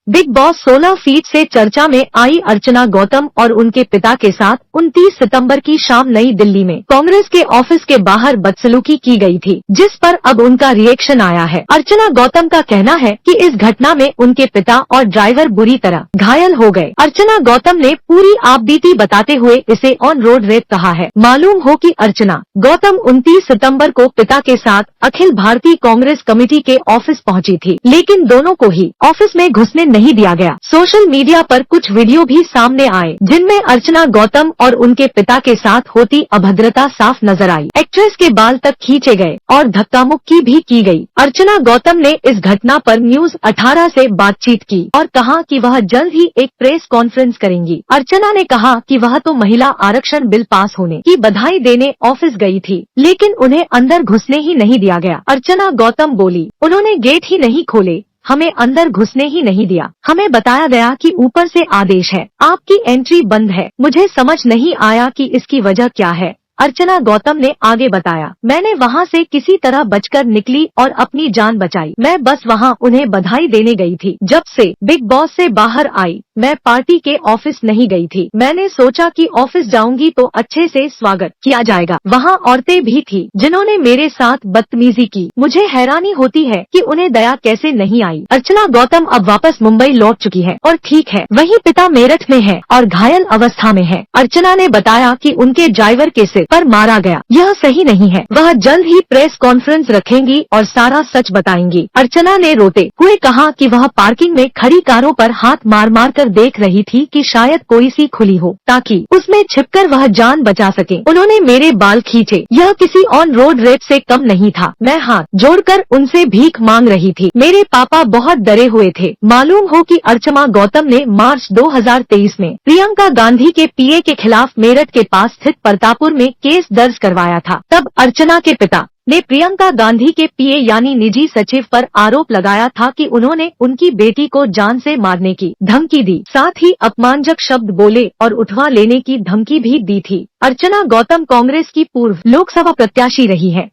Big boss 16 feet से चर्चा में आई अर्चना गौतम और उनके पिता के साथ 29 सितंबर की शाम नई दिल्ली में कांग्रेस के ऑफिस के बाहर बदसलूकी की गई थी, जिस पर अब उनका रिएक्शन आया है। अर्चना गौतम का कहना है कि इस घटना में उनके पिता और ड्राइवर बुरी तरह घायल हो गए। अर्चना गौतम ने पूरी आपबीती बताते हुए इसे ऑन रोड रेप कहा है। मालूम हो कि अर्चना गौतम 29 सितंबर को पिता के साथ अखिल भारतीय कांग्रेस कमेटी के ऑफिस पहुंची थी, लेकिन दोनों को ही ऑफिस में घुसने नहीं दिया गया। सोशल मीडिया पर कुछ वीडियो भी सामने आए, जिनमें अर्चना गौतम और उनके पिता के साथ होती अभद्रता साफ नजर आई। एक्ट्रेस के बाल तक खींचे गए और धक्का मुक्की भी की गई। अर्चना गौतम ने इस घटना पर न्यूज 18 से बातचीत की और कहा कि वह जल्द ही एक प्रेस कॉन्फ्रेंस करेंगी। अर्चना ने कहा कि वह तो महिला आरक्षण बिल पास होने की बधाई देने ऑफिस गई थी, लेकिन उन्हें अंदर घुसने ही नहीं दिया गया। अर्चना गौतम बोली, उन्होंने गेट ही नहीं खोले, हमें अंदर घुसने ही नहीं दिया। हमें बताया गया कि ऊपर से आदेश है, आपकी एंट्री बंद है। मुझे समझ नहीं आया कि इसकी वजह क्या है। अर्चना गौतम ने आगे बताया, मैंने वहां से किसी तरह बचकर निकली और अपनी जान बचाई। मैं बस वहां उन्हें बधाई देने गई थी। जब से बिग बॉस से बाहर आई, मैं पार्टी के ऑफिस नहीं गई थी। मैंने सोचा कि ऑफिस जाऊंगी तो अच्छे से स्वागत किया जाएगा। वहां औरतें भी थी जिन्होंने मेरे साथ बदतमीजी की। मुझे हैरानी होती है कि उन्हें दया कैसे नहीं आई। अर्चना गौतम अब वापस मुंबई लौट चुकी है और ठीक है, वहीं पिता मेरठ में है और घायल अवस्था में है। अर्चना ने बताया कि उनके ड्राइवर के सिर पर मारा गया, यह सही नहीं है। वह जल्द ही प्रेस कॉन्फ्रेंस रखेंगी और सारा सच बताएंगी। अर्चना ने रोते हुए कहा कि वह पार्किंग में खड़ी कारों पर हाथ मार मार कर देख रही थी कि शायद कोई सी खुली हो ताकि उसमें छिपकर वह जान बचा सके। उन्होंने मेरे बाल खींचे, यह किसी ऑन रोड रेप से कम नहीं था। मैं हाथ जोड़कर उनसे भीख मांग रही थी। मेरे पापा बहुत डरे हुए थे। मालूम हो कि अर्चना गौतम ने मार्च 2023 में प्रियंका गांधी के पीए के खिलाफ मेरठ के पास स्थित प्रतापपुर में केस दर्ज करवाया था। तब अर्चना के पिता ने प्रियंका गांधी के पीए यानी निजी सचिव पर आरोप लगाया था कि उन्होंने उनकी बेटी को जान से मारने की धमकी दी, साथ ही अपमानजनक शब्द बोले और उठवा लेने की धमकी भी दी थी। अर्चना गौतम कांग्रेस की पूर्व लोकसभा प्रत्याशी रही है।